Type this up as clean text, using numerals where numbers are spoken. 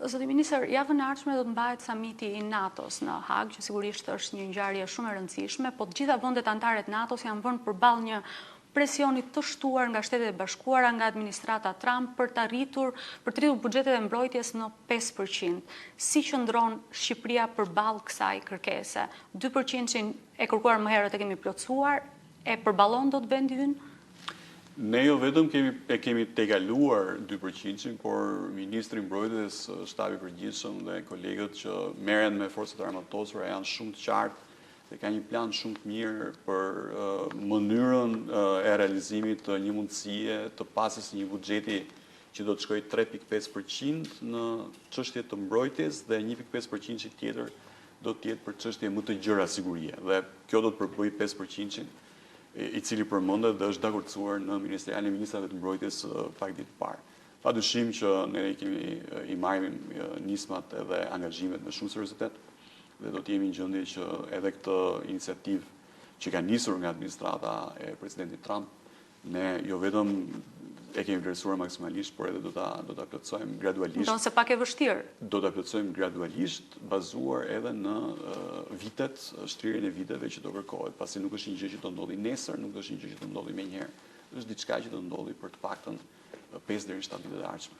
Zoti Ministër, javën e ardhshme do të mbahet samiti i NATO-s në Hag, që sigurisht është një ngjarje shumë e rëndësishme, po të gjitha vendet anëtare të NATO-s janë vënë përballë një presionit të shtuar nga Shtetet e Bashkuara, nga administrata Trump për të rritur buxhetet e mbrojtjes në 5%. Si qëndron Shqipëria përballë kësaj kërkese? 2% e kërkuar më herët e kemi plotësuar, e përballon dot vendi ynë? Ne jo vetëm kemi tejkaluar 2%, por Ministri i Mbrojtjes, shtabi i përgjithshëm dhe kolegët që merren me forcat armatosura janë shumë të qartë dhe ka një plan shumë të mirë për mënyrën e realizimit të një mundësie të pasjes një buxheti që do të shkojë 3.5% në çështje të mbrojtjes dhe 1.5% që tjetër do të jetë për çështje më të gjëra sigurie. Dhe kjo do të përbëjë 5% i cili përmendet dhe është dakordsuar në Ministerialin e Ministrave të Mbrojtjes pak ditë parë. Padyshim që ne i marrim nismat edhe angazhimet me shumë seriozitet dhe do të jemi në gjendje që edhe këtë iniciativë që ka nisur nga administrata e presidentit Trump, ne jo vetëm e kemi vlerësuar maksimalisht, por edhe do ta plotësojmë gradualisht. Ndonë se pak e vështirë. Do ta plotësojmë gradualisht, bazuar edhe në vitet, shtrirjen e viteve që do kërkohet, pasi nuk është një gjë që do ndodhi nesër, nuk është një gjë që do ndodhi menjëherë. Është diçka që do ndodhi për të paktën 5 deri në 7 vitet e ardhshme.